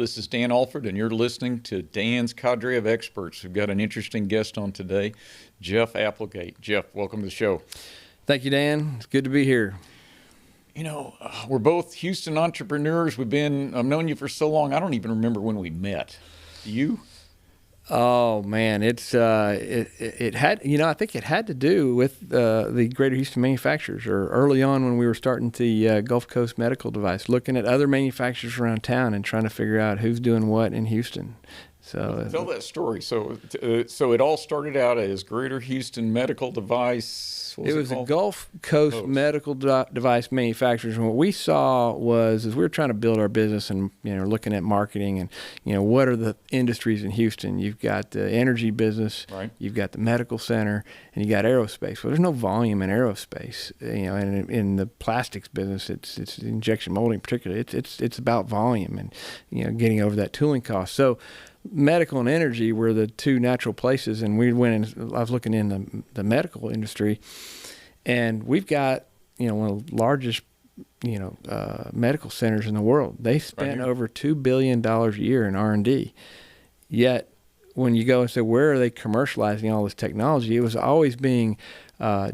This is Dan Alford, and you're listening to Dan's Cadre of Experts. We've got an interesting guest on today, Jeff Applegate. Jeff, welcome to the show. Thank you, Dan. It's good to be here. You know, we're both Houston entrepreneurs. I've known you for so long, I don't even remember when we met. Do you? Oh man, it had, I think it had to do with the Greater Houston manufacturers, or early on when we were starting the Gulf Coast medical device, looking at other manufacturers around town and trying to figure out who's doing what in Houston. So tell that story. So it all started out as Greater Houston Medical Device. It was a Gulf Coast medical device manufacturers, and what we saw was, as we were trying to build our business and looking at marketing and what are the industries in Houston. You've got the energy business, right? You've got the medical center, and you got aerospace. Well, there's no volume in aerospace, and in the plastics business, it's injection molding particularly. It's about volume and getting over that tooling cost. So medical and energy were the two natural places, and we went in. I was looking in the medical industry, and we've got one of the largest medical centers in the world. They spent over $2 billion a year in R&D. Yet when you go and say, where are they commercializing all this technology, it was always being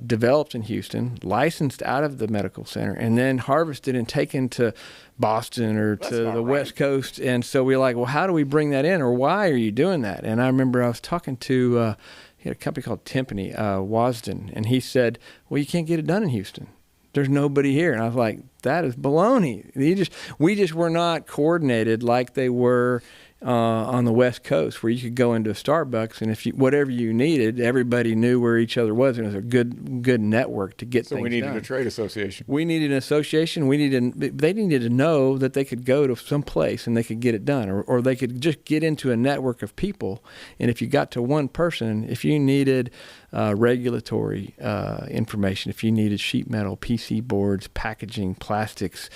developed in Houston, licensed out of the medical center, and then harvested and taken to Boston or to the West Coast. And so we're like, well, how do we bring that in, or why are you doing that? And I remember I was talking to he had a company called Timpani, Wasden, and he said, well, you can't get it done in Houston. There's nobody here. And I was like, that is baloney. We just were not coordinated like they were on the West Coast, where you could go into a Starbucks, and if whatever you needed, everybody knew where each other was, and it was a good network to get things done. So we needed a trade association. We needed an association. They needed to know that they could go to some place and they could get it done, or they could just get into a network of people. And if you got to one person, if you needed regulatory information, if you needed sheet metal, PC boards, packaging, plastics,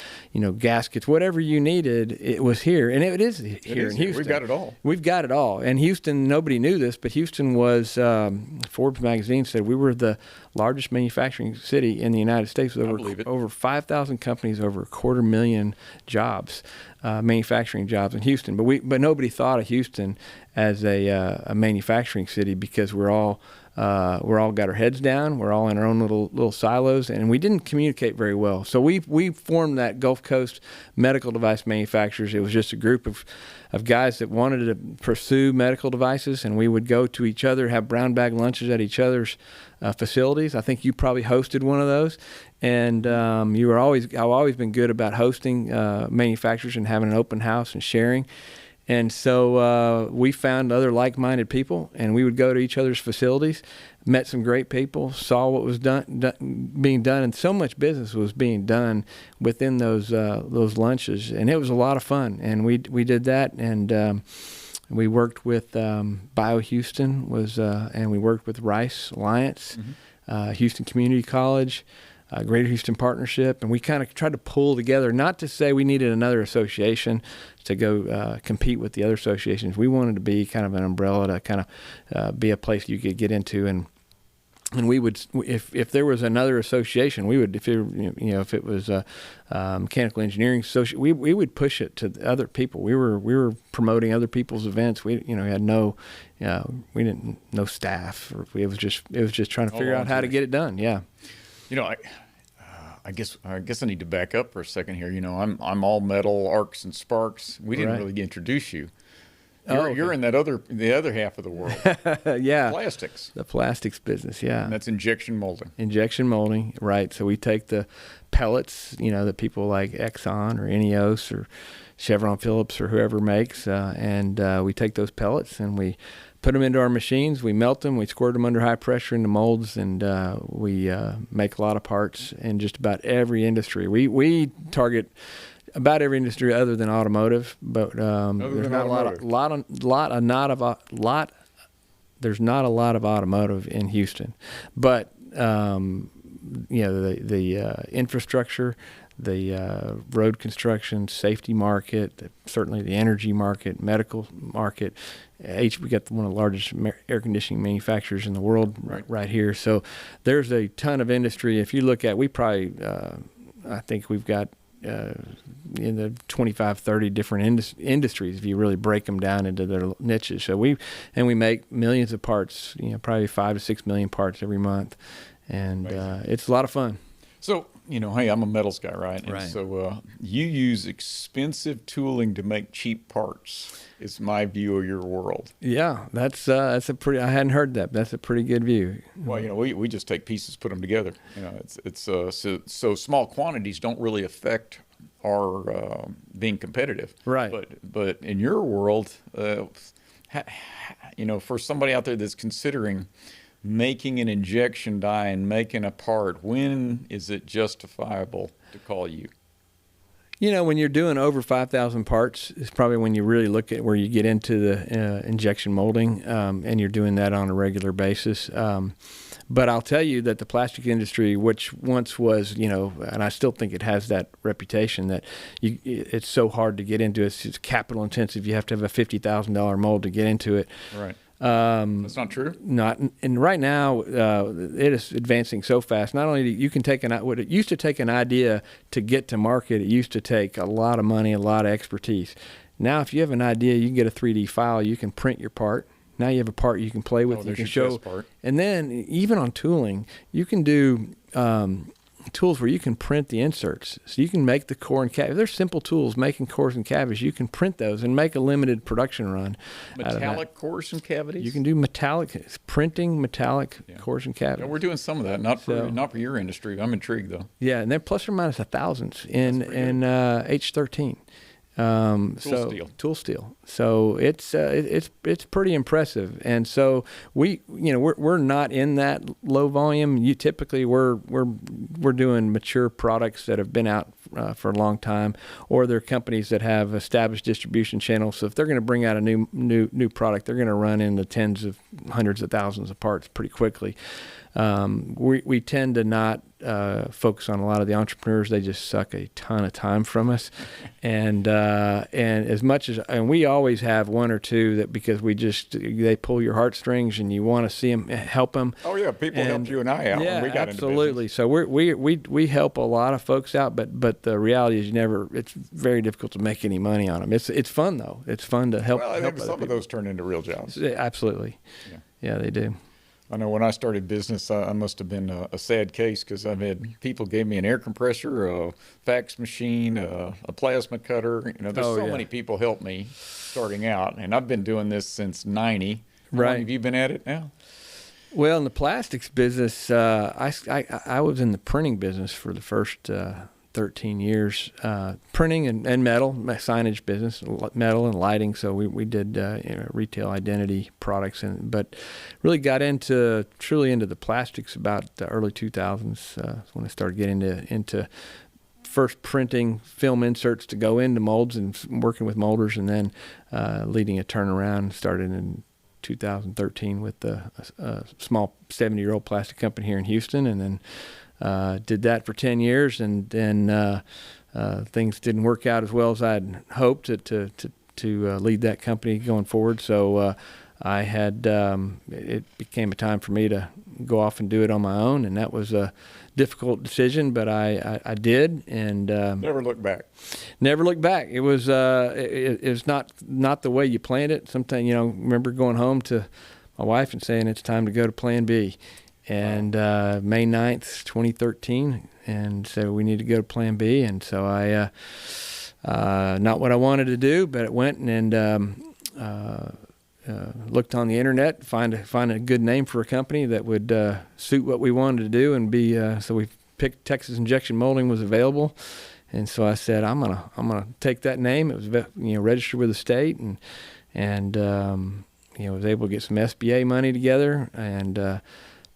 gaskets, whatever you needed, it was here. And it is here in Houston. We've got it all. We've got it all. And Houston, nobody knew this, but Houston was, Forbes magazine said we were the largest manufacturing city in the United States, with over 5,000 companies, over 250,000 jobs, manufacturing jobs in Houston. But nobody thought of Houston as a manufacturing city, because we're all got our heads down. We're all in our own little silos, and we didn't communicate very well. So we formed that Gulf Coast medical device manufacturers. It was just a group of guys that wanted to pursue medical devices, and we would go to each other, have brown bag lunches at each other's facilities. I think you probably hosted one of those, and I've always been good about hosting manufacturers and having an open house and sharing. And so we found other like-minded people, and we would go to each other's facilities, met some great people, saw what was being done, and so much business was being done within those lunches, and it was a lot of fun. And we did that, and we worked with Bio Houston and we worked with Rice Alliance, Houston Community College, Greater Houston Partnership, and we kind of tried to pull together, not to say we needed another association to go compete with the other associations. We wanted to be kind of an umbrella to kind of be a place you could get into, and we would, if there was another association, we would, if it was a mechanical engineering association, we would push it to other people. We were promoting other people's events. We had no staff. It was just trying to figure out how to get it done. Yeah. I guess I need to back up for a second here. I'm all metal, arcs and sparks. We didn't really introduce you. You're in the other half of the world. Yeah. Plastics. The plastics business, yeah. And that's injection molding. Injection molding, right. So we take the pellets, that people like Exxon or Ineos or Chevron Phillips or whoever makes, and we take those pellets and we put them into our machines. We melt them. We squirt them under high pressure into molds, and we make a lot of parts in just about every industry. We target about every industry other than automotive, but there's not a lot of automotive in Houston. But the infrastructure, the road construction, safety market, certainly the energy market, medical market. We got one of the largest air conditioning manufacturers in the world right here. So there's a ton of industry. If you look at, we probably, I think we've got in the 25, 30 different industries if you really break them down into their niches. So we make millions of parts, probably 5 to 6 million parts every month, and it's a lot of fun. So, hey, I'm a metals guy, right? And so you use expensive tooling to make cheap parts. Is my view of your world. Yeah, that's a pretty. I hadn't heard that. But that's a pretty good view. Well, we just take pieces, put them together. It's so small quantities don't really affect our being competitive. Right. But in your world, for somebody out there that's considering making an injection die and making a part, when is it justifiable to call you? When you're doing over 5,000 parts is probably when you really look at where you get into the injection molding, and you're doing that on a regular basis. But I'll tell you that the plastic industry, which once was, and I still think it has that reputation that it's so hard to get into. It's capital intensive. You have to have a $50,000 mold to get into it. Right. That's not true. And right now it is advancing so fast. Not only you can take what it used to take an idea to get to market, it used to take a lot of money, a lot of expertise. Now, if you have an idea, you can get a 3D file, you can print your part. Now you have a part you can play with, you can show. Part. And then even on tooling, you can do tools where you can print the inserts. So you can make the core and cavity. There's simple tools making cores and cavities. You can print those and make a limited production run. Metallic cores and cavities? You can do printing metallic cores and cavities. Yeah, we're doing some of that, not for your industry. I'm intrigued though. Yeah, and they're plus or minus thousands in H13. Tool steel. So it's pretty impressive. And so we're not in that low volume. Typically we're doing mature products that have been out for a long time, or they're companies that have established distribution channels. So if they're going to bring out a new product, they're going to run in the tens of hundreds of thousands of parts pretty quickly. We tend to not focus on a lot of the entrepreneurs. They just suck a ton of time from us, and as much as we always have one or two that because they pull your heartstrings and you want to see them, help them. Oh yeah, people helped you and I out when we got absolutely. into business. So we help a lot of folks out, but the reality is it's very difficult to make any money on them. It's fun though. It's fun to help. Well, I think help some of those turn into real jobs. Absolutely. Yeah, they do. I know when I started business, I must have been a sad case because I've had people gave me an air compressor, a fax machine, a plasma cutter. There's many people helped me starting out, and I've been doing this since '90. How long have you been at it now? Well, in the plastics business, I was in the printing business for the first 13 years, printing and metal, signage business, metal and lighting. So we did retail identity products, but really got truly into the plastics about the early 2000s when I started getting into first printing film inserts to go into molds and working with molders, and then leading a turnaround. Started in 2013 with a small 70-year-old plastic company here in Houston, and then did that for 10 years, and then things didn't work out as well as I'd hoped to lead that company going forward. So I had it became a time for me to go off and do it on my own, and that was a difficult decision, but I did, and never looked back. Never looked back. It was not the way you planned it. Sometimes remember going home to my wife and saying it's time to go to Plan B. And May 9th, 2013, and so we need to go to Plan B. And so I, not what I wanted to do, but it went and looked on the internet, find a good name for a company that would suit what we wanted to do, and be. So we picked Texas Injection Molding was available, and so I said I'm gonna take that name. It was registered with the state, and was able to get some SBA money together and.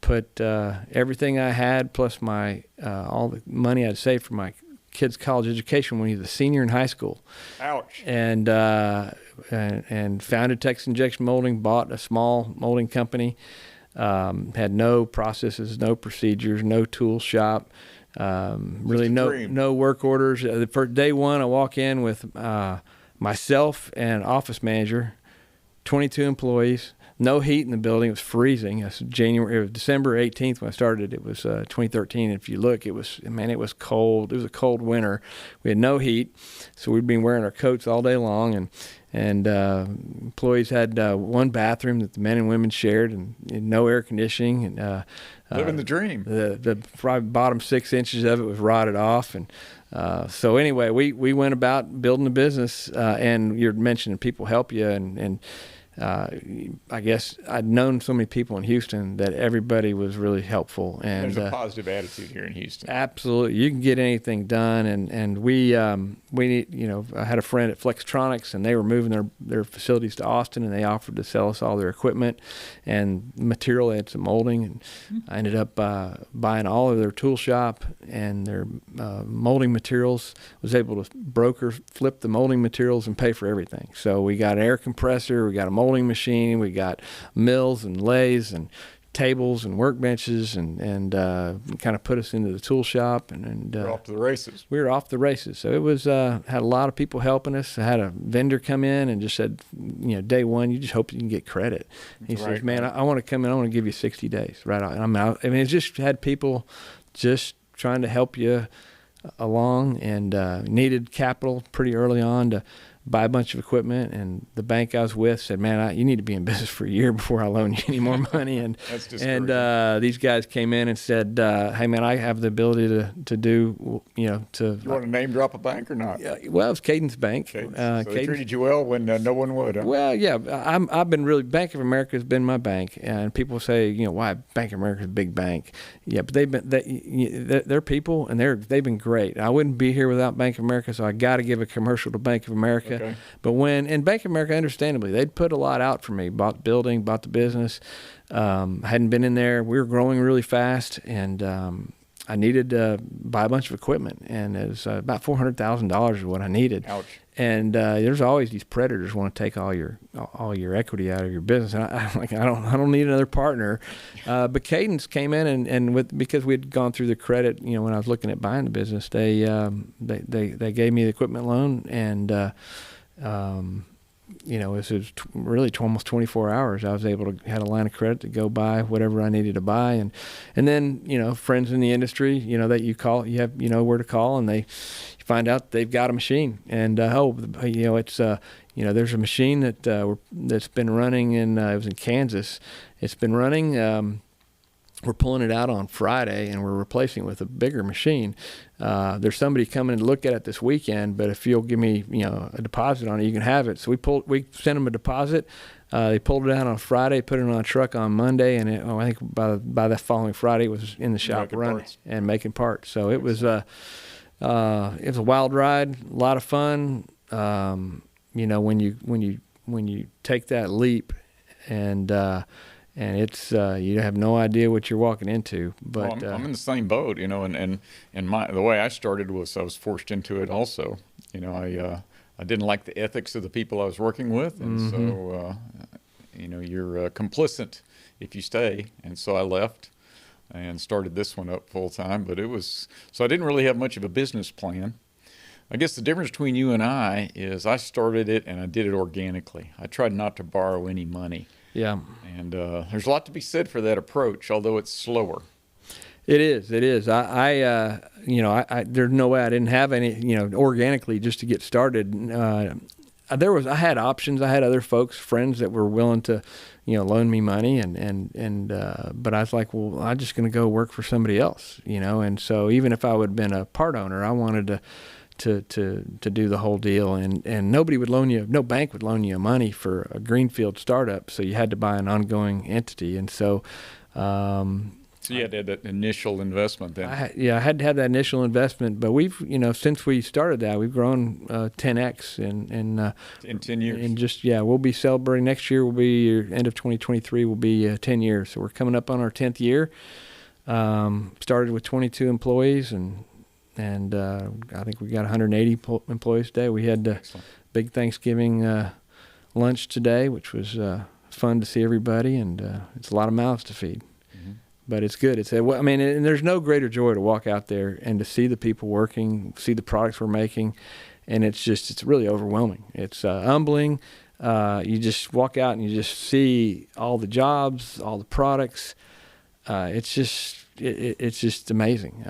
Put everything I had plus my all the money I'd saved for my kid's college education when he was a senior in high school. Ouch. And founded Texas Injection Molding, bought a small molding company, had no processes, no procedures, no tool shop, really no work orders. For day one, I walk in with myself and office manager, 22 employees. no heat in the building. It was freezing. It was December 18th when I started. It was 2013. If you look, it was cold. It was a cold winter. We had no heat, so we'd been wearing our coats all day long, and employees had one bathroom that the men and women shared, and no air conditioning. And living the dream. The probably bottom 6 inches of it was rotted off, and so anyway, we went about building a business. And you're mentioning people help you, and I guess I'd known so many people in Houston that everybody was really helpful. And there's a positive attitude here in Houston. Absolutely, you can get anything done. And we I had a friend at Flextronics, and they were moving their facilities to Austin, and they offered to sell us all their equipment and material. They had some molding, and I ended up buying all of their tool shop and their molding materials. Was able to flip the molding materials and pay for everything. So we got an air compressor, we got a molding machine, we got mills and lathes and tables and workbenches, and kind of put us into the tool shop, and we're off to the races. We were off the races. So it was had a lot of people helping us. I had a vendor come in and just said, day one, you just hope you can get credit. He says, man, I want to come in. I want to give you 60 days. Right. I'm out. I mean, it's just had people just trying to help you along, and needed capital pretty early on to buy a bunch of equipment, and the bank I was with said, man, you need to be in business for a year before I loan you any more money. And these guys came in and said, hey man, I have the ability to do, you want to name drop a bank or not? Well, it was Cadence Bank. So they treated you well when no one would, huh? Well, yeah, I've been really, Bank of America has been my bank, and people say, why Bank of America is a big bank? Yeah, but they're people, and they've been great. I wouldn't be here without Bank of America, so I got to give a commercial to Bank of America. Okay. But and Bank of America, understandably, they'd put a lot out for me, bought the building, bought the business. Hadn't been in there. We were growing really fast, and I needed to buy a bunch of equipment, and it was about $400,000 is what I needed. Ouch. And there's always these predators want to take all your equity out of your business. And I don't need another partner. But Cadence came in and because we'd gone through the credit, when I was looking at buying the business, they gave me the equipment loan, and it was really almost 24 hours. I was able to had a line of credit to go buy whatever I needed to buy, and then friends in the industry, that you call, you have where to call, and you find out they've got a machine, and it's there's a machine that's been running it was in Kansas. It's been running. We're pulling it out on Friday, and we're replacing it with a bigger machine. There's somebody coming to look at it this weekend, but if you'll give me, a deposit on it, you can have it. So we sent them a deposit. They pulled it out on Friday, put it on a truck on Monday, and I think by the following Friday, it was in the shop running and making parts. So it was a wild ride, a lot of fun. When you take that leap, and it's you have no idea what you're walking into. But well, I'm in the same boat, and the way I started was I was forced into it also. I didn't like the ethics of the people I was working with, and so you're complicit if you stay. And so I left and started this one up full time. But I didn't really have much of a business plan. I guess the difference between you and I is I started it and I did it organically. I tried not to borrow any money. Yeah. And there's a lot to be said for that approach, although it's slower. It is. There's no way I didn't have any, organically just to get started. I had options. I had other friends that were willing to, loan me money, but I was like, well, I'm just going to go work for somebody else, and so even if I would have been a part owner, I wanted to do the whole deal, and no bank would loan you money for a greenfield startup, so you had to buy an ongoing entity, and so you had to have that initial investment then. I had to have that initial investment, but we've since we started that, we've grown 10x in 10 years. And we'll be celebrating next year. Will be end of 2023. Will be 10 years, so we're coming up on our 10th year. Started with 22 employees, and I think we got 180 employees today. We had a big Thanksgiving lunch today, which was fun to see everybody, and it's a lot of mouths to feed. Mm-hmm. But it's good. And there's no greater joy to walk out there and to see the people working, see the products we're making, and it's really overwhelming. It's humbling. You just walk out and you just see all the jobs, all the products. It's just amazing.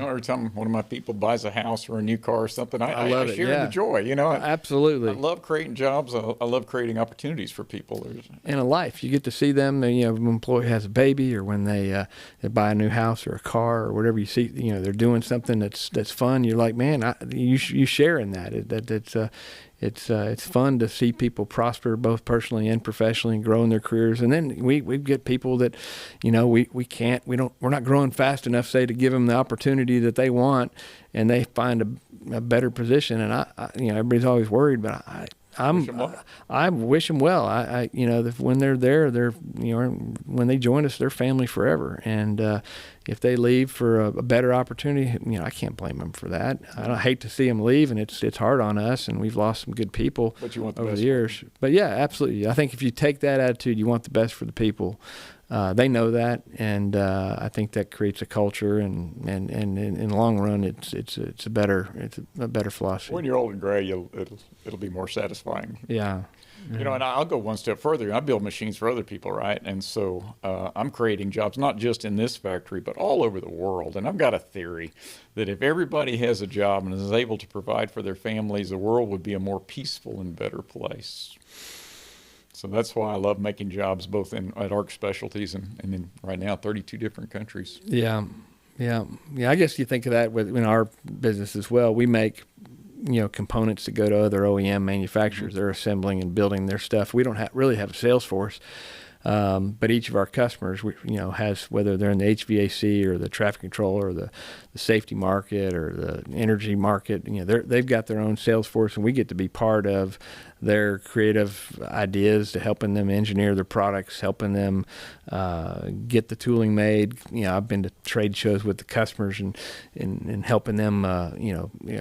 Every time one of my people buys a house or a new car or something, I love it. share in the joy. Absolutely. I love creating jobs. I love creating opportunities for people. In a life, you get to see them. When an employee has a baby, or when they buy a new house or a car or whatever. You see, they're doing something that's fun. You're like, man, you share in that. It's fun to see people prosper both personally and professionally and grow in their careers. And then we get people that, we're not growing fast enough, say, to give them the opportunity that they want, and they find a better position. And everybody's always worried, but I wish them well. When they're there, when they join us, they're family forever. And if they leave for a better opportunity, I can't blame them for that. I hate to see them leave, and it's hard on us, and we've lost some good people over the years. But yeah, absolutely. I think if you take that attitude, you want the best for the people. They know that, and I think that creates a culture, and in the long run, it's a better philosophy. When you're old and gray, it'll be more satisfying. Yeah. And I'll go one step further. I build machines for other people, right? And so I'm creating jobs not just in this factory, but all over the world. And I've got a theory that if everybody has a job and is able to provide for their families, the world would be a more peaceful and better place. So that's why I love making jobs both at ARC Specialties and in right now 32 different countries. Yeah. I guess you think of that in our business as well. We make components that go to other OEM manufacturers. They're assembling and building their stuff. We don't really have a sales force, but each of our customers, has, whether they're in the HVAC or the traffic control or the safety market or the energy market, they've got their own sales force, and we get to be part of their creative ideas to helping them engineer their products, helping them get the tooling made. I've been to trade shows with the customers and helping them,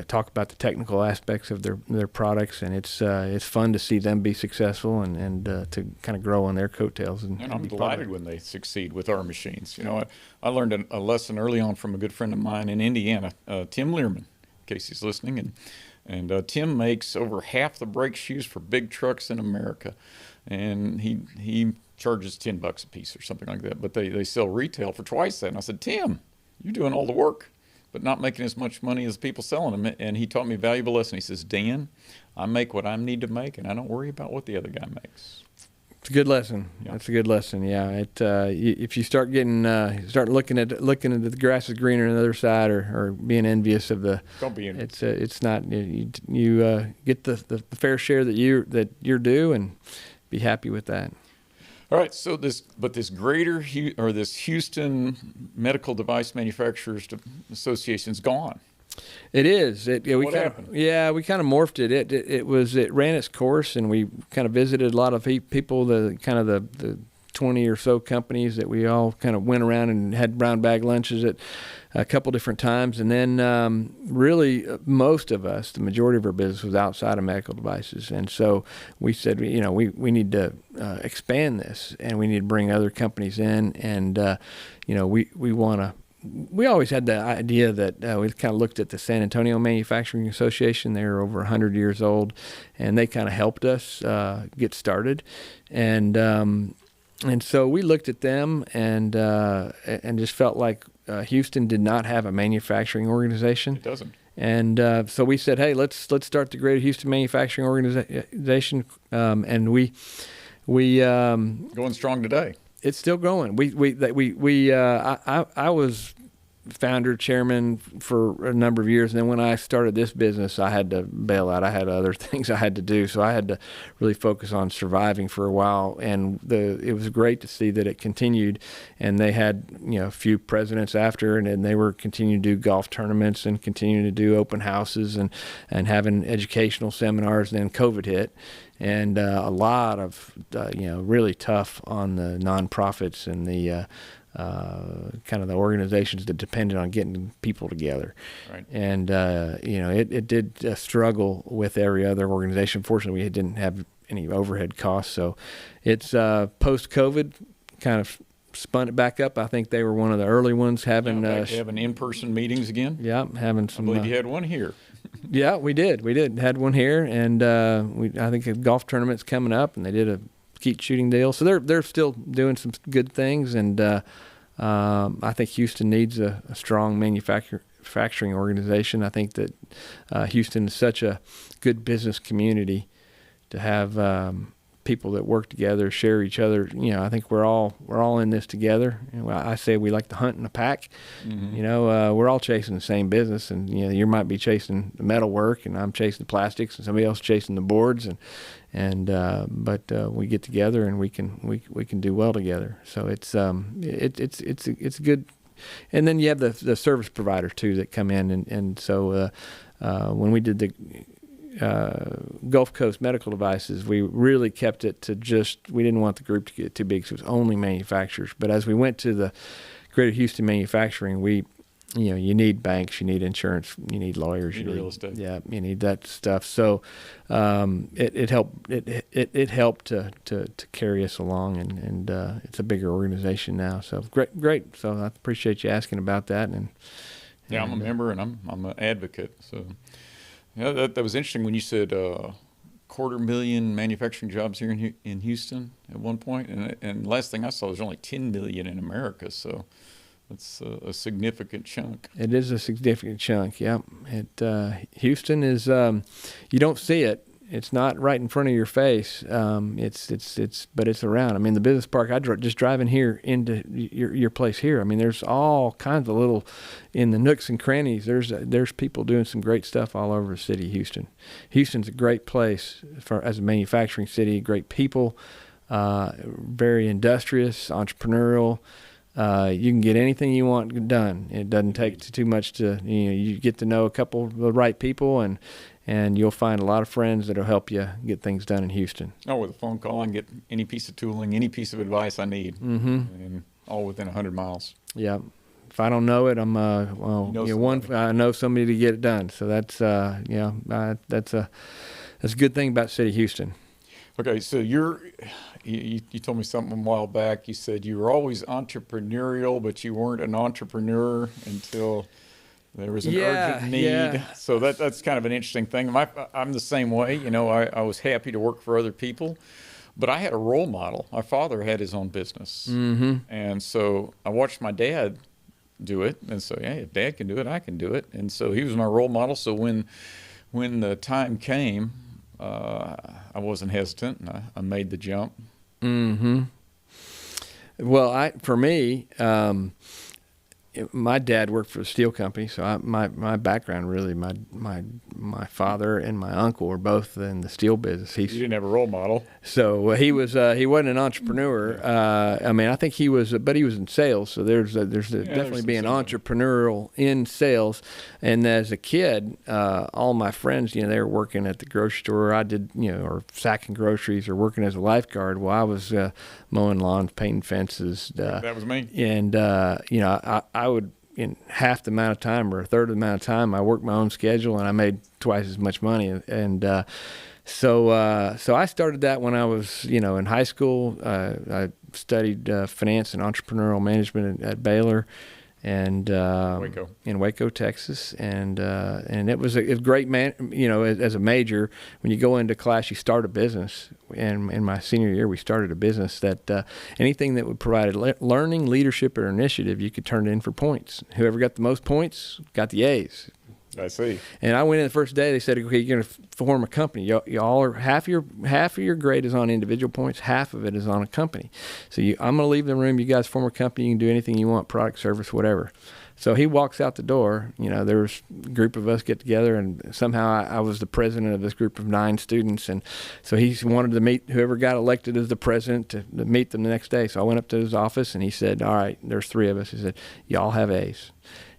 talk about the technical aspects of their products, and it's fun to see them be successful and to kind of grow on their coattails. And I'm delighted when they succeed with our machines. I learned a lesson early on from a good friend of mine in Indiana, Tim Learman, in case he's listening, and Tim makes over half the brake shoes for big trucks in America, and he charges $10 a piece or something like that. But they sell retail for twice that. And I said, Tim, you're doing all the work, but not making as much money as people selling them. And he taught me a valuable lesson. He says, Dan, I make what I need to make, and I don't worry about what the other guy makes. It's a good lesson. Yeah. That's a good lesson. Yeah. If you start looking at the grass is greener on the other side, or being envious of the, don't be envious. It's not. You get the fair share that you're due, and be happy with that. All right. So this Houston Medical Device Manufacturers Association's gone. It is. What happened? We kind of morphed it. It ran its course, and we kind of visited a lot of people. The 20 or so companies that we all kind of went around and had brown bag lunches at a couple different times, and then really most of us, the majority of our business was outside of medical devices, and so we said, we need to expand this, and we need to bring other companies in, and we want to. We always had the idea that we kind of looked at the San Antonio Manufacturing Association. They were over 100 years old, and they kind of helped us get started. And so we looked at them and just felt like Houston did not have a manufacturing organization. It doesn't. And so we said, hey, let's start the Greater Houston Manufacturing Organization. And we going strong today. It's still going. I was founder, chairman for a number of years, and then when I started this business, I had to bail out. I had other things I had to do, so I had to really focus on surviving for a while. And it was great to see that it continued. And they had a few presidents after, and then they were continuing to do golf tournaments and continuing to do open houses and having educational seminars. And then COVID hit. And a lot of, really tough on the nonprofits and the kind of the organizations that depended on getting people together. Right. And, it did struggle with every other organization. Fortunately, we didn't have any overhead costs. So it's post-COVID kind of spun it back up. I think they were one of the early ones having in-person meetings again. Yeah, having some. I believe you had one here. Yeah, we did. Had one here, and I think a golf tournament's coming up, and they did a skeet shooting deal. So they're still doing some good things, and I think Houston needs a strong manufacturing organization. I think that Houston is such a good business community to have people that work together, share each other. I think we're all in this together. I say we like to hunt in a pack. Mm-hmm. We're all chasing the same business, and you might be chasing the metal work, and I'm chasing the plastics, and somebody else chasing the boards, but we get together and we can do well together. So it's good. And then you have the service providers too that come in, and so when we did the Gulf Coast Medical Devices, we really kept it to we didn't want the group to get too big, so it was only manufacturers. But as we went to the Greater Houston Manufacturing, you need banks, you need insurance, you need lawyers, you need real estate. Yeah, you need that stuff. So it helped to carry us along, and it's a bigger organization now. So great. So I appreciate you asking about that. And I'm a member, and I'm an advocate. So. That was interesting when you said 250,000 manufacturing jobs here in Houston at one point, and last thing I saw was only 10 million in America, so that's a significant chunk. It is a significant chunk, yeah. Houston is you don't see it. It's not right in front of your face. But it's around. I mean, the business park. Just driving here into your place here. I mean, there's all kinds of little in the nooks and crannies. There's people doing some great stuff all over the city of Houston. Houston's a great place as a manufacturing city. Great people, very industrious, entrepreneurial. You can get anything you want done. It doesn't take too much to you get to know a couple of the right people, and you'll find a lot of friends that'll help you get things done in Houston. Oh, with a phone call, I can get any piece of tooling, any piece of advice I need, and all within 100 miles. Yeah. If I don't know it, I'm I know somebody to get it done. So that's that's a good thing about the city of Houston. Okay, so you told me something a while back. You said you were always entrepreneurial, but you weren't an entrepreneur until there was an urgent need. Yeah. So that's kind of an interesting thing. I'm the same way. I was happy to work for other people, but I had a role model. My father had his own business. Mm-hmm. And so I watched my dad do it. And so, if Dad can do it, I can do it. And so he was my role model. So when the time came, I wasn't hesitant, and I made the jump. Mm-hmm. Well, for me, my dad worked for a steel company, so my background really, my father and my uncle were both in the steel business. You didn't have a role model. So he wasn't an entrepreneur. I think he was, but he was in sales. So there's definitely being entrepreneurial in sales. And as a kid, all my friends, they were working at the grocery store. I did, or sacking groceries or working as a lifeguard. Well, I was mowing lawns, painting fences. That was me. And I would, in half the amount of time or a third of the amount of time, I worked my own schedule, and I made twice as much money. And so I started that when I was, in high school. I studied finance and entrepreneurial management at Baylor, and in Waco, Texas, and it was a great as a major. When you go into class, you start a business. And in my senior year, we started a business that anything that would provide learning, leadership, or initiative, you could turn it in for points. Whoever got the most points got the A's. I see. And I went in the first day. They said, "Okay, you're going to form a company. Y'all are half of your grade is on individual points, half of it is on a company. So I'm going to leave the room. You guys form a company. You can do anything you want, product, service, whatever." So he walks out the door. There was a group of us get together, and somehow I was the president of this group of 9 students. And so he wanted to meet whoever got elected as the president to meet them the next day. So I went up to his office, and he said, "All right, there's 3 of us." He said, "Y'all have A's."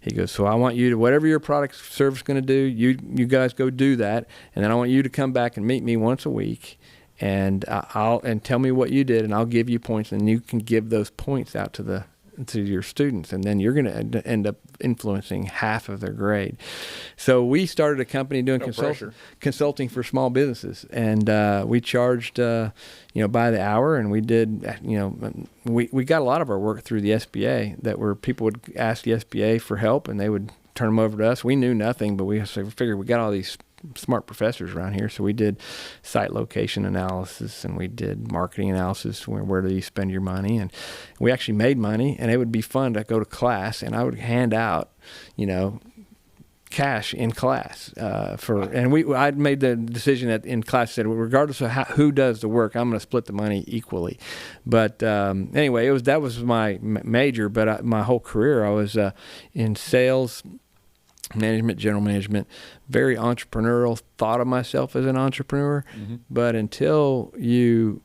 He goes, "So I want you to, whatever your product service is going to do, you guys go do that. And then I want you to come back and meet me once a week. And and tell me what you did, and I'll give you points, and you can give those points out to your students, and then you're going to end up influencing half of their grade." So we started a company doing consulting for small businesses, and we charged by the hour, and we did we got a lot of our work through the SBA, that where people would ask the SBA for help, and they would turn them over to us. We knew nothing, but we figured we got all these smart professors around here, so we did site location analysis and we did marketing analysis. Where do you spend your money? And we actually made money, and it would be fun to go to class, and I would hand out, cash in class I'd made the decision in class, said regardless of who does the work, I'm going to split the money equally. But anyway, that was my major, but my whole career I was in sales, management, general management, very entrepreneurial, thought of myself as an entrepreneur. Mm-hmm. But until you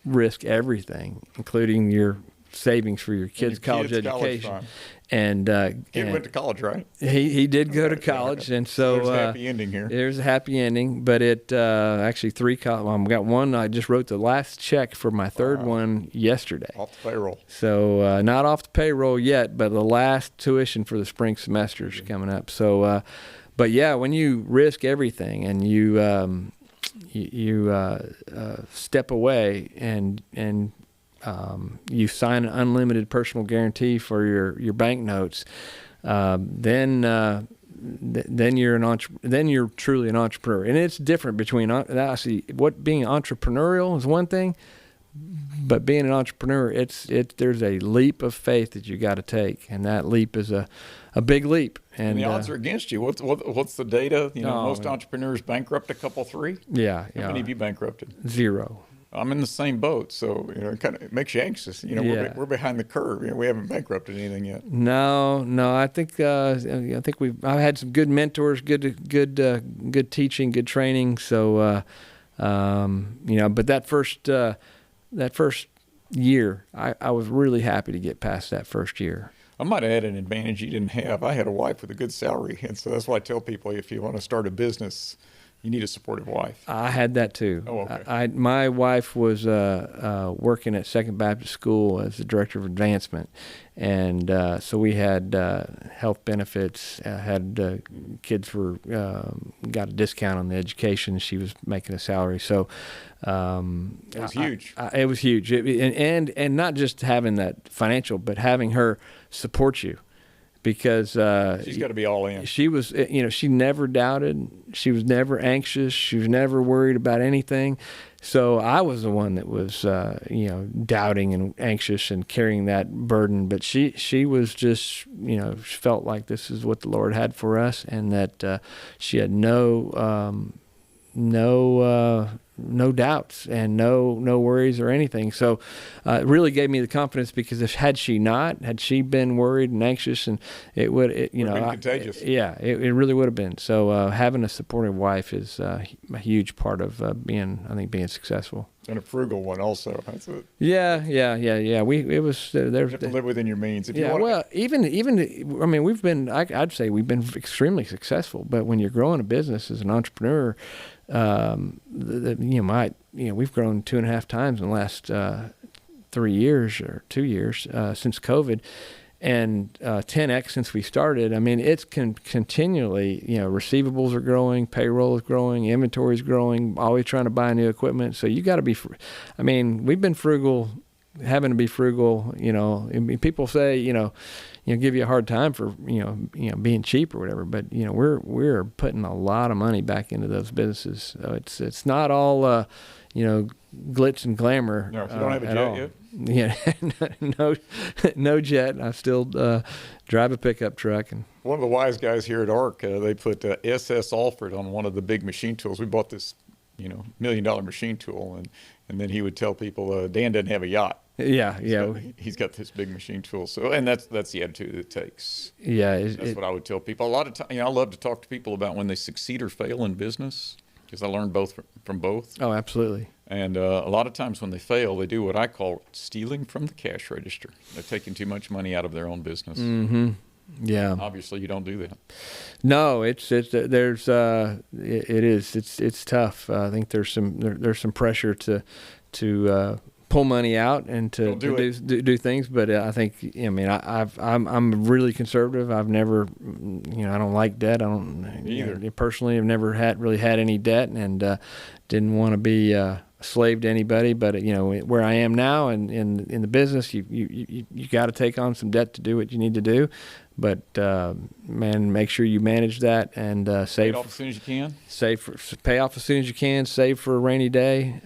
risk everything, including your savings for your kids' college education. And went to college, right? He did go to college, and so there's a happy ending here. There's a happy ending, but it actually I got one. I just wrote the last check for my third one yesterday. Off the payroll. So not off the payroll yet, but the last tuition for the spring semester is coming up. So, but yeah, when you risk everything and you step away and you sign an unlimited personal guarantee for your bank notes, then you're truly an entrepreneur. And it's different between what being entrepreneurial is one thing, but being an entrepreneur, there's a leap of faith that you got to take, and that leap is a big leap. And the odds are against you. What's the data? Most entrepreneurs bankrupt a couple, 3. Yeah. How many have you bankrupted? 0. I'm in the same boat, so it makes you anxious. We're behind the curve. We haven't bankrupted anything yet. No. I think I've had some good mentors, good teaching, good training. So, but that first year, I was really happy to get past that first year. I might have had an advantage you didn't have. I had a wife with a good salary, and so that's why I tell people if you want to start a business, you need a supportive wife. I had that too. Oh, okay. My wife was working at Second Baptist School as the director of advancement, and so we had health benefits. Had kids got a discount on the education. She was making a salary, so it was huge. It was huge, and not just having that financial, but having her support you. Because she's got to be all in. She was, she never doubted. She was never anxious. She was never worried about anything. So I was the one that was, doubting and anxious and carrying that burden. But she was just, felt like this is what the Lord had for us, and that she had no doubts and no worries or anything. So it really gave me the confidence, because had she been worried and anxious, and it would been contagious. It really would have been. So having a supportive wife is a huge part of being successul. And a frugal one also. That's it. Yeah. It was you have to live within your means. I'd say we've been extremely successful. But when you're growing a business as an entrepreneur, we've grown 2.5 times in the last 3 years or 2 years since COVID, and 10x since we started. I mean, it's continually, receivables are growing, payroll is growing, inventory is growing, always trying to buy new equipment. So you got to be, we've been frugal, having to be frugal. People say, give you a hard time for, being cheap or whatever, but, we're putting a lot of money back into those businesses. So it's not all, glitz and glamour. No, if you don't have a jet all. yet? Yeah, no jet. I still drive a pickup truck. And one of the wise guys here at ARC, they put SS Alfred on one of the big machine tools. We bought this, $1 million machine tool, and then he would tell people, Dan doesn't have a yacht. Yeah. He's got this big machine tool. So, and that's the attitude it takes. Yeah, that's what I would tell people. A lot of time, I love to talk to people about when they succeed or fail in business, because I learned from both. Oh, absolutely. And a lot of times when they fail, they do what I call stealing from the cash register. They're taking too much money out of their own business. Mm-hmm. Yeah. Obviously, you don't do that. No, it is tough. I think there's some pressure to pull money out and to do things, but I think I'm really conservative. I've never, I don't like debt. I don't either. Personally, I've never really had any debt, and didn't want to be slave to anybody, but where I am now and in the business, you got to take on some debt to do what you need to do. But man, make sure you manage that and save. Pay it off as soon as you can. Pay off as soon as you can. Save for a rainy day.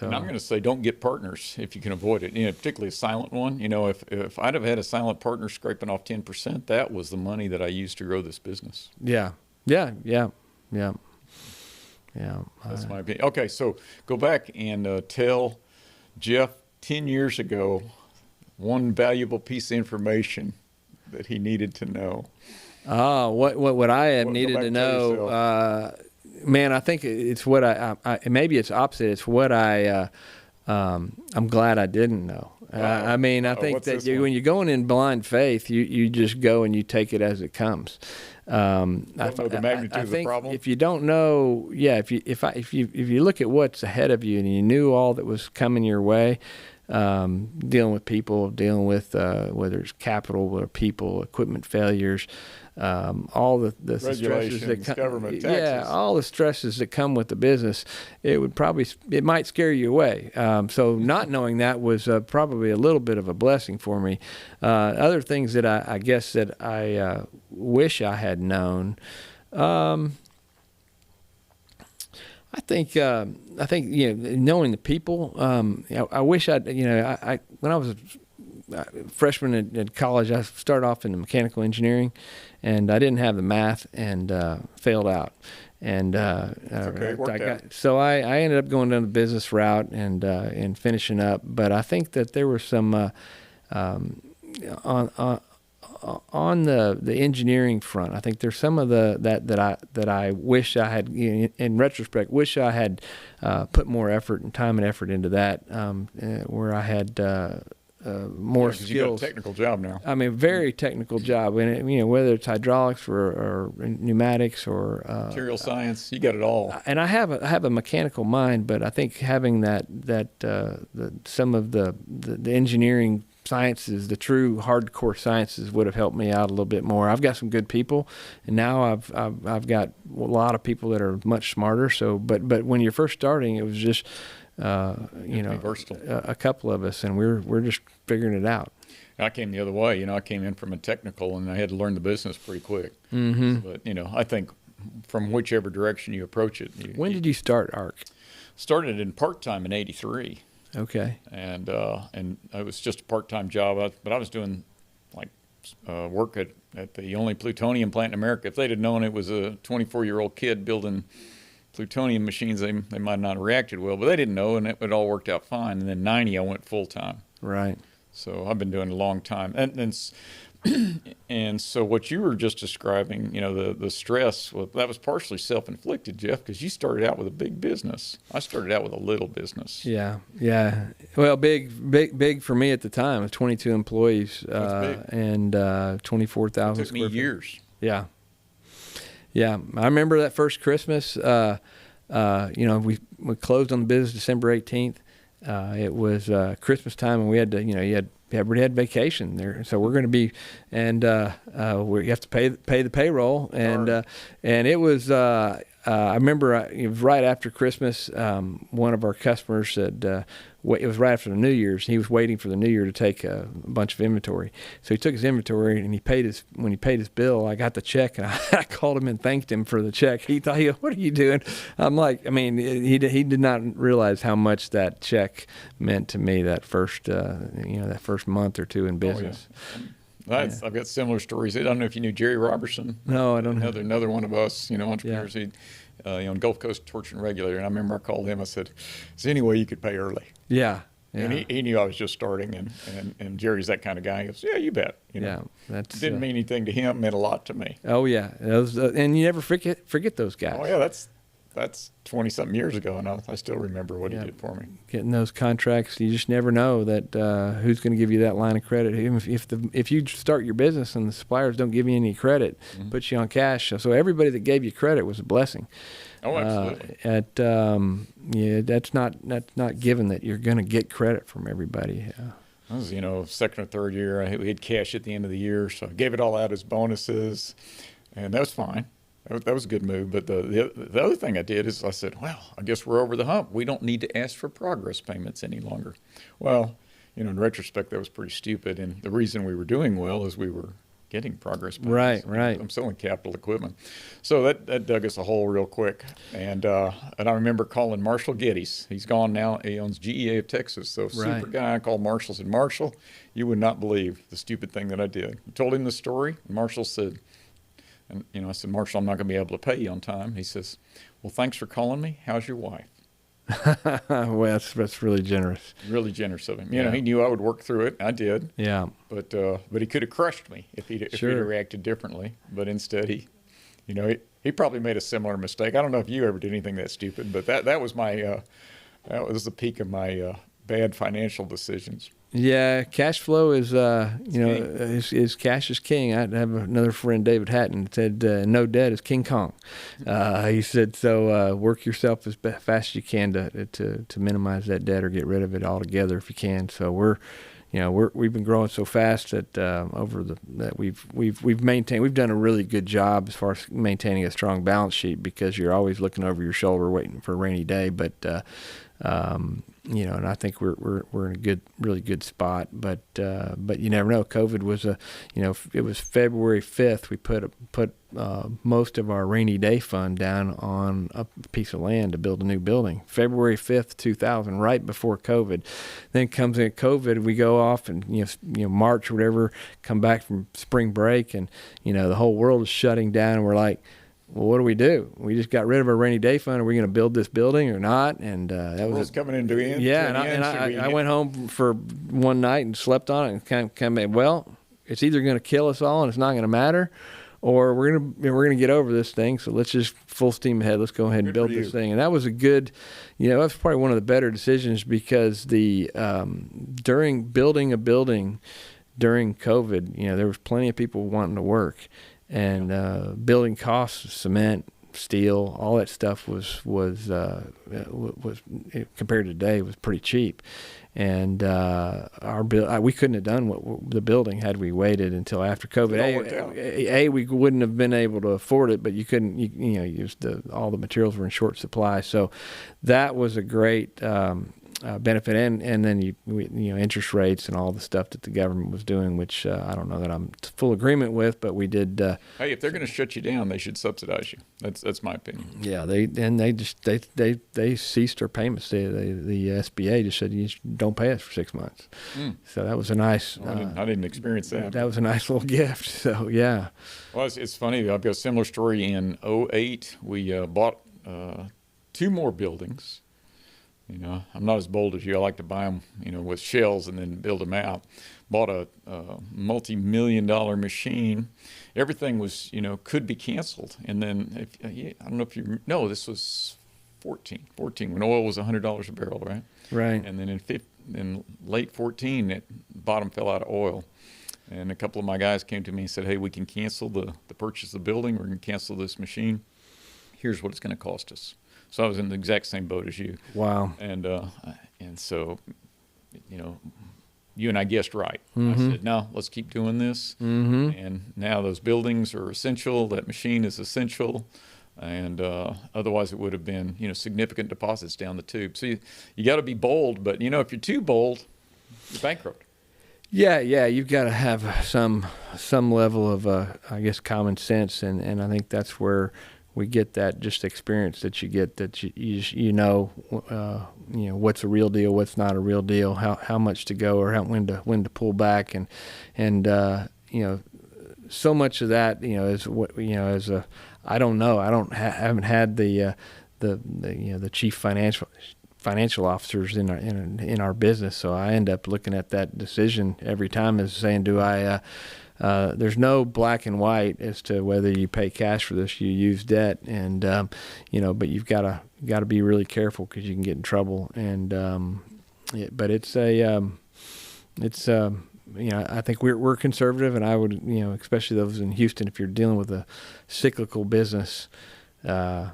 And I'm going to say, don't get partners if you can avoid it. Particularly a silent one. If I'd have had a silent partner scraping off 10%, that was the money that I used to grow this business. Yeah. That's my opinion. Okay, so go back and tell Jeff 10 years ago one valuable piece of information that he needed to know. What would I have needed to know? Man, I think it's what I maybe it's opposite. It's what I'm glad I didn't know. I think that when you're going in blind faith, you just go and you take it as it comes. Don't know the magnitude of the problem. If you don't know, if you look at what's ahead of you and you knew all that was coming your way, dealing with people, dealing with whether it's capital or people, equipment failures, all the stresses that come, government taxes. all the stresses that come with the business, it might scare you away. So not knowing that was probably a little bit of a blessing for me. Other things that I guess that I wish I had known. I think knowing the people. I wish I when I was a freshman at college, I started off in mechanical engineering, and I didn't have the math and failed out. And so I ended up going down the business route and finishing up. But I think that there were some on the engineering front. I think there's some of that I wish I had, in retrospect, I had put more effort and time and effort into that, where I had more skills. You got a technical job now. I mean, very technical job, and whether it's hydraulics or pneumatics or material science, you got it all. And I have a mechanical mind, but I think having some of the engineering sciences, the true hardcore sciences, would have helped me out a little bit more. I've got some good people, and now I've got a lot of people that are much smarter. So, but when you're first starting, it was just a couple of us, and we're just figuring it out. I came the other way. I came in from a technical, and I had to learn the business pretty quick. Mm-hmm. But I think from whichever direction you approach it. When did you start ARC? Started in part-time in '83. Okay. And it was just a part-time job, but I was doing work at the only plutonium plant in America. If they'd have known it was a 24-year-old kid building plutonium machines, they might not have reacted well, but they didn't know, and it all worked out fine. And then '90, I went full-time. Right. So I've been doing it a long time. And so what you were just describing, the stress, well, that was partially self-inflicted, Jeff, because you started out with a big business. I started out with a little business. Yeah. Well, big for me at the time. It was 22 employees and 24,000. It took me years. Yeah. I remember that first Christmas. We closed on the business December 18th. It was Christmas time, and we had to, everybody had vacation there, so we're going to be, and you have to pay the payroll, and it was. I remember it was right after Christmas. One of our customers said it was right after the New Year's. He was waiting for the New Year to take a bunch of inventory, so he took his inventory and when he paid his bill, I got the check and I called him and thanked him for the check. He thought, "What are you doing?" I'm like, he did not realize how much that check meant to me that first month or two in business. Oh, yeah. I've got similar stories. I don't know if you knew Jerry Robertson. No, I don't know. Another one of us, entrepreneurs. Yeah. On Gulf Coast Torch and Regulator. And I remember I called him. I said, "Is there any way you could pay early?" Yeah. And he knew I was just starting. And Jerry's that kind of guy. He goes, "Yeah, you bet." Yeah. It didn't mean anything to him. It meant a lot to me. Oh, yeah. And you never forget those guys. Oh, yeah. That's 20-something years ago, and I still remember what he did for me. Getting those contracts, you just never know that who's going to give you that line of credit. If you start your business and the suppliers don't give you any credit, put you on cash. So everybody that gave you credit was a blessing. Oh, absolutely. That's not given that you're going to get credit from everybody. I was, second or third year. We had cash at the end of the year, so I gave it all out as bonuses, and that was fine. That was a good move. But the other thing I did is I said, well, I guess we're over the hump. We don't need to ask for progress payments any longer. Well, in retrospect, that was pretty stupid. And the reason we were doing well is we were getting progress payments. Right. I'm selling capital equipment. So that dug us a hole real quick. And I remember calling Marshall Geddes. He's gone now. He owns GEA of Texas. So super guy. I called Marshall, said, Marshall, you would not believe the stupid thing that I did. I told him the story. And Marshall said, I said, Marshall, I'm not going to be able to pay you on time. He says, well, thanks for calling me. How's your wife? Well, that's really generous. Really generous of him. He knew I would work through it. I did. Yeah. But he could have crushed me if he'd reacted differently. But instead, he probably made a similar mistake. I don't know if you ever did anything that stupid, but that was that was the peak of my bad financial decisions. Yeah, cash flow is is cash is king. I have another friend, David Hatton, said no debt is King Kong. He said so. Work yourself as fast as you can to minimize that debt or get rid of it altogether if you can. So we've been growing so fast that we've maintained. We've done a really good job as far as maintaining a strong balance sheet because you're always looking over your shoulder waiting for a rainy day. But and I think we're in a really good spot. But you never know. COVID was it was February 5th. We put most of our rainy day fund down on a piece of land to build a new building. February 5th, 2000, right before COVID. Then comes in COVID. We go off and March or whatever, come back from spring break, and the whole world is shutting down. And we're like, well, what do? We just got rid of our rainy day fund. Are we going to build this building or not? And that was coming into the end. Yeah, and I went home for one night and slept on it and kind of well, it's either going to kill us all and it's not going to matter, or we're gonna get over this thing. So let's just full steam ahead. Let's go ahead and build this thing. And that was a good, that's probably one of the better decisions because during building a building during COVID, there was plenty of people wanting to work. And building costs, cement, steel, all that stuff was compared to today was pretty cheap. And we couldn't have done the building had we waited until after COVID. We wouldn't have been able to afford it, but you couldn't. All the materials were in short supply, so that was a great benefit, and then interest rates and all the stuff that the government was doing, which I don't know that I'm full agreement with, but we did. Hey, if they're going to shut you down, they should subsidize you. That's my opinion. Yeah, they ceased our payments. The SBA just said you don't pay us for 6 months. So that was a nice. I didn't experience that. That was a nice little gift. So yeah. Well, it's funny. I've got a similar story. In 2008, we bought 2 more buildings. I'm not as bold as you. I like to buy them, with shells and then build them out. Bought a multi-million-dollar machine. Everything was, could be canceled. And then, I don't know if you know, this was 14 when oil was $100 a barrel, right? Right. And then in late 14, it bottom fell out of oil. And a couple of my guys came to me and said, hey, we can cancel the purchase of the building. We're going to cancel this machine. Here's what it's going to cost us. So I was in the exact same boat as you. Wow. And so, you and I guessed right. Mm-hmm. I said, no, let's keep doing this. Mm-hmm. And now those buildings are essential. That machine is essential. And otherwise it would have been, significant deposits down the tube. So you got to be bold. But, if you're too bold, you're bankrupt. Yeah, you've got to have some level of, common sense. And I think that's where we get that just experience that you get, that what's a real deal, what's not a real deal, how much to go, or when to pull back, and so much of that is what as a I don't know, haven't had the chief financial officers in our business, so I end up looking at that decision every time as saying, do I there's no black and white as to whether you pay cash for this, you use debt, and but you've got to be really careful because you can get in trouble. And but it's I think we're conservative, and I would especially those in Houston, if you're dealing with a cyclical business. And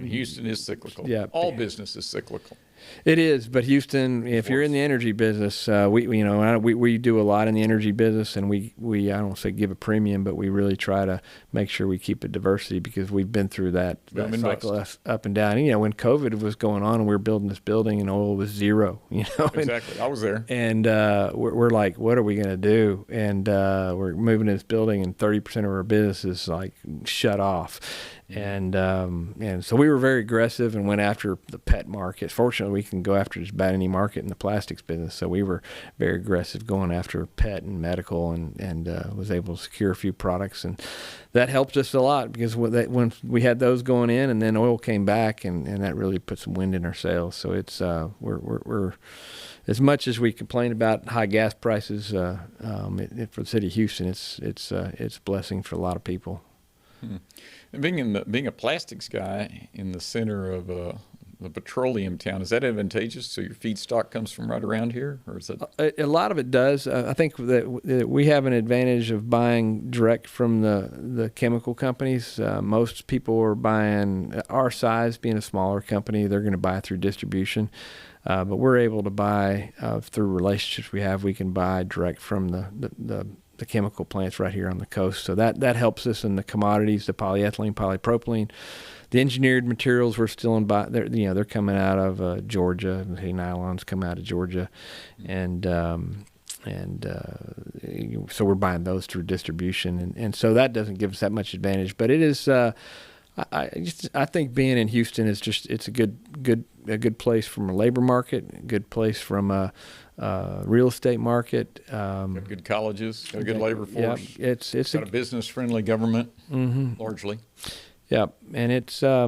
Houston is cyclical. Yeah, all business is cyclical. It is, but Houston, if you're in the energy business, we do a lot in the energy business, and we I don't say give a premium, but we really try to make sure we keep a diversity, because we've been through that cycle up and down. And, when COVID was going on and we were building this building and oil was zero, Exactly. I was there. And we're like, what are we going to do? And we're moving to this building, and 30% of our business is like shut off. And so we were very aggressive and went after the pet market. Fortunately, we can go after just about any market in the plastics business. So we were very aggressive going after pet and medical, and was able to secure a few products. And that helped us a lot, because when we had those going in, and then oil came back, and that really put some wind in our sails. So it's we're as much as we complain about high gas prices, for the city of Houston, it's a blessing for a lot of people. And being a plastics guy in the center of the petroleum town, is that advantageous? So your feedstock comes from right around here, or is that? A lot of it does. I think that we have an advantage of buying direct from the chemical companies. Most people are buying, our size being a smaller company, they're going to buy through distribution. But we're able to buy through relationships we have. We can buy direct from the chemical plants right here on the coast. So that helps us in the commodities, the polyethylene, polypropylene. The engineered materials we're still in they're coming out of Georgia. Nylons come out of Georgia, and so we're buying those through distribution, and so that doesn't give us that much advantage. But it is. I think being in Houston is it's a good place from a labor market, a good place from a real estate market. Got good colleges, got a good labor force. Yeah, it's got a business friendly government, largely. Yeah, and it's a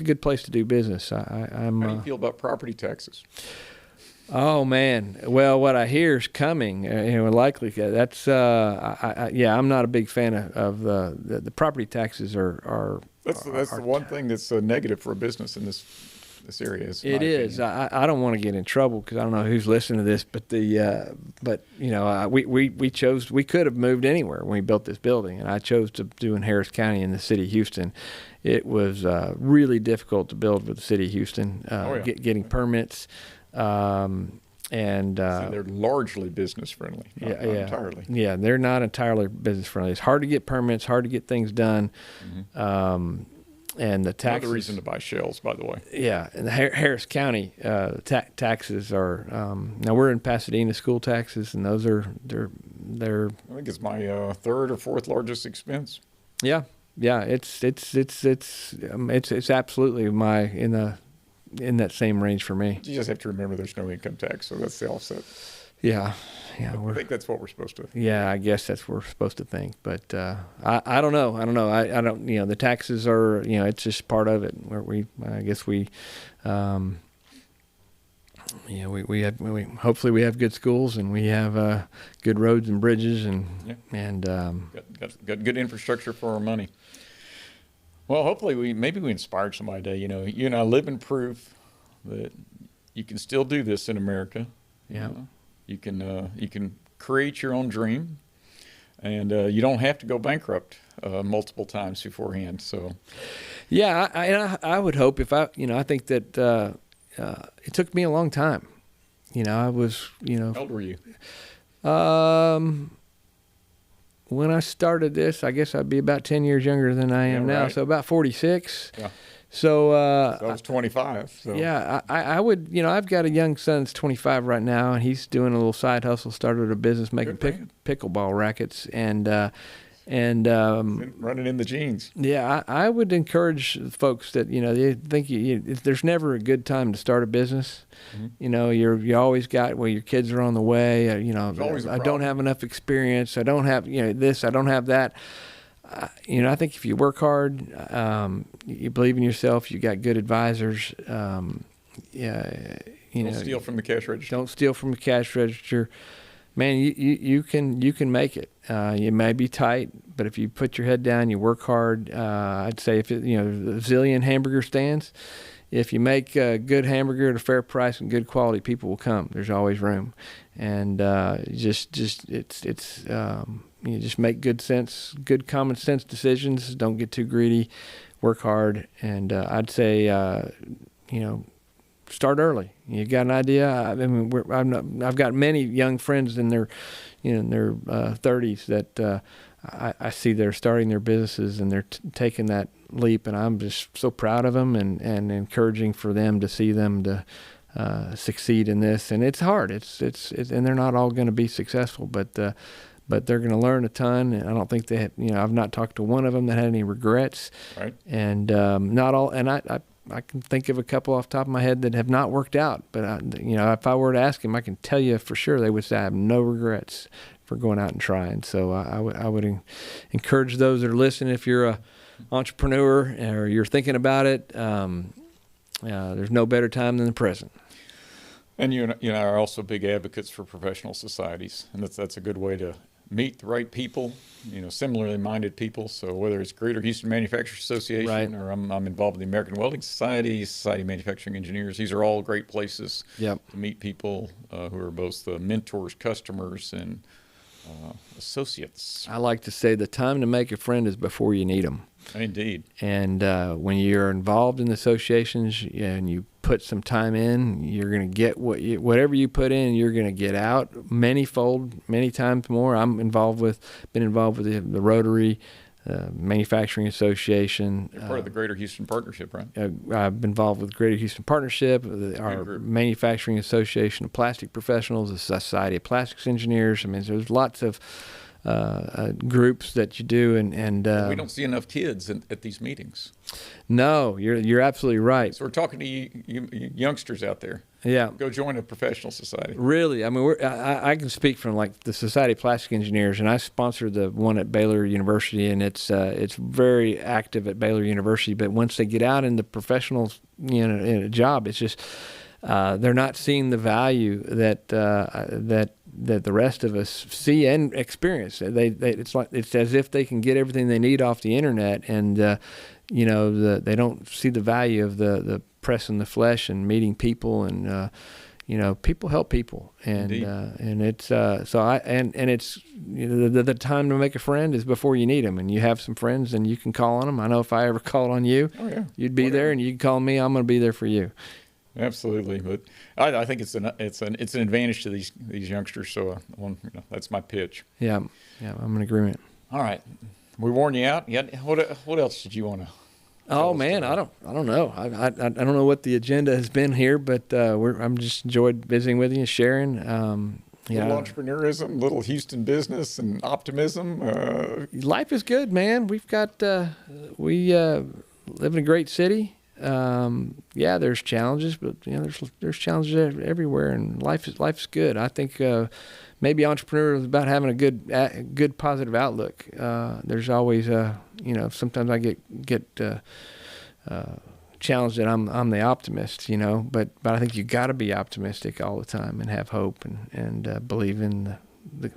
good place to do business. How do you feel about property taxes? Oh man, well, what I hear is coming. Likely that's. I'm not a big fan of the property taxes are. That's the one thing that's negative for a business in this area. It is. I don't want to get in trouble, because I don't know who's listening to this, but we could have moved anywhere when we built this building, and I chose to do in Harris County in the city of Houston. It was really difficult to build with the city of Houston, getting permits. So they're largely business friendly, not entirely. Yeah, they're not entirely business friendly. It's hard to get permits, hard to get things done. And the taxes. Another reason to buy shells, by the way. Yeah, and the Harris County taxes are. Now we're in Pasadena, school taxes, and those are they're. I think it's my third or fourth largest expense. Yeah, it's absolutely in that same range for me. You just have to remember there's no income tax, so that's the offset. Yeah. I think that's what we're supposed to. Yeah, I guess that's what we're supposed to think, but I don't know. I don't. The taxes are. It's just part of it. Where we hopefully we have good schools, and we have good roads and bridges, and got good infrastructure for our money. Well, hopefully maybe we inspired somebody today. You and I live in proof that you can still do this in America. Yeah. You can create your own dream, and you don't have to go bankrupt multiple times beforehand. So, yeah, I would hope I think that it took me a long time. I was How old were you? When I started this, I guess I'd be about 10 years younger than I am now, right. so about 46. Yeah. So I was 25. So. Yeah, I would. I've got a young son that's 25 right now, and he's doing a little side hustle. Started a business making pickleball rackets, and running in the genes. Yeah, I would encourage folks that they think there's never a good time to start a business. Mm-hmm. You always got your kids are on the way. I don't have enough experience. I don't have this. I don't have that. I think if you work hard, you believe in yourself, you got good advisors. Don't steal from the cash register. Don't steal from the cash register. Man, you can make it. You may be tight, but if you put your head down, you work hard. I'd say if a zillion hamburger stands, if you make a good hamburger at a fair price and good quality, people will come. There's always room, and you just make good common sense decisions. Don't get too greedy. Work hard, and I'd say start early. You got an idea? I mean, I've got many young friends in their 30s that I see they're starting their businesses and they're taking that leap, and I'm just so proud of them and encouraging for them to see them to succeed in this. And it's hard. It's and they're not all going to be successful, but they're going to learn a ton. And I don't think they have, I've not talked to one of them that had any regrets. Right. And not all. And I can think of a couple off the top of my head that have not worked out. But if I were to ask them, I can tell you for sure they would say I have no regrets for going out and trying. So I would encourage those that are listening, if you're a entrepreneur or you're thinking about it, there's no better time than the present. And you and I are also big advocates for professional societies, and that's a good way to meet the right people, similarly minded people. So whether it's Greater Houston Manufacturers Association, right, or I'm involved in the American Welding Society, Society of Manufacturing Engineers, these are all great places to meet people who are both mentors, customers, and associates. I like to say the time to make a friend is before you need them. Indeed. And when you're involved in the and you put some time in, you're going to get whatever you put in, you're going to get out many-fold, many times more. Been involved with the Rotary Manufacturing Association. You're part of the Greater Houston Partnership, right? I've been involved with Greater Houston Partnership, our Manufacturing Association of Plastic Professionals, the Society of Plastics Engineers. I mean, there's lots of groups that you do, and we don't see enough kids at these meetings. No, you're absolutely right. So we're talking to you youngsters out there. Yeah, go join a professional society. Really, I mean, I can speak from like the Society of Plastic Engineers, and I sponsor the one at Baylor University, and it's very active at Baylor University. But once they get out in the professional in a job, it's just they're not seeing the value that the rest of us see and experience. It's as if they can get everything they need off the internet, and they don't see the value of the pressing the flesh and meeting people, and people help people, and it's it's the time to make a friend is before you need them, and you have some friends and you can call on them. I know if I ever called on you, you'd be there, and you can call me. I'm going to be there for you. Absolutely, but I think it's an advantage to these youngsters. So that's my pitch. Yeah, I'm in agreement. All right, we worn you out. What else did you want to? Oh man, I don't know. I don't know what the agenda has been here, but I'm just enjoyed visiting with you, sharing. Little entrepreneurism, little Houston business, and optimism. Life is good, man. We've got we live in a great city. There's challenges, but there's challenges everywhere, and life's good. I think maybe entrepreneur is about having a good positive outlook. There's always sometimes I get challenged that I'm the optimist, but I think you got to be optimistic all the time and have hope and believe in the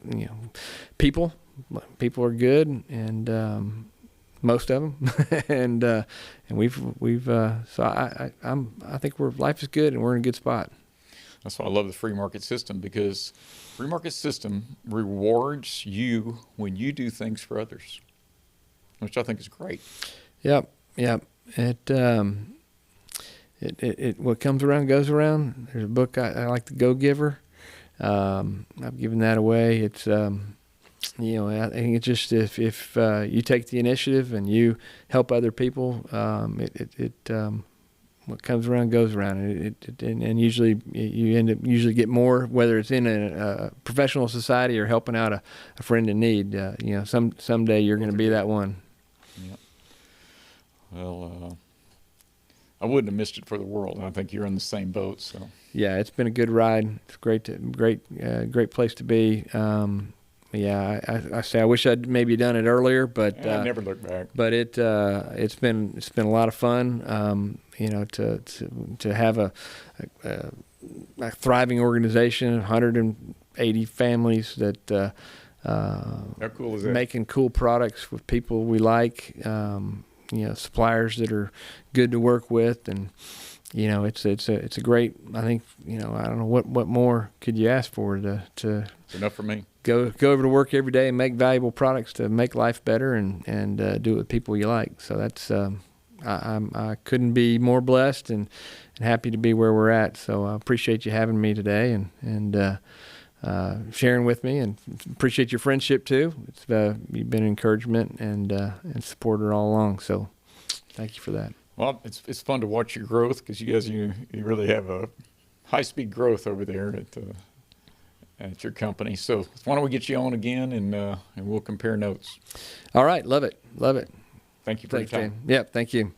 people. People are good, and most of them, and we've so I think life is good and we're in a good spot. That's why I love the free market system, because free market system rewards you when you do things for others, which I think is great. Yep. It what comes around goes around. There's a book I like, The Go Giver. I've given that away. It's I think it's just if you take the initiative and you help other people, what comes around goes around, and usually you end up get more, whether it's in a professional society or helping out a friend in need. Someday you're going to be that one. Yeah. Well, I wouldn't have missed it for the world. I think you're in the same boat. So yeah, it's been a good ride. It's great place to be. I say I wish I'd maybe done it earlier, but I never look back. But it's been a lot of fun. To have a thriving organization, 180 families that how cool is that? Making cool products with people we like. Suppliers that are good to work with, and it's a great. I think I don't know what more could you ask for to. It's enough for me. Go over to work every day and make valuable products to make life better and do it with people you like. So that's I couldn't be more blessed, and happy to be where we're at. So I appreciate you having me today and sharing with me, and appreciate your friendship too. You've been an encouragement and supporter all along. So thank you for that. Well, it's fun to watch your growth, because you guys you really have a high-speed growth over there at your company. So why don't we get you on again, and we'll compare notes. All right. Love it. Thank you for your time. Dan. Yeah, thank you.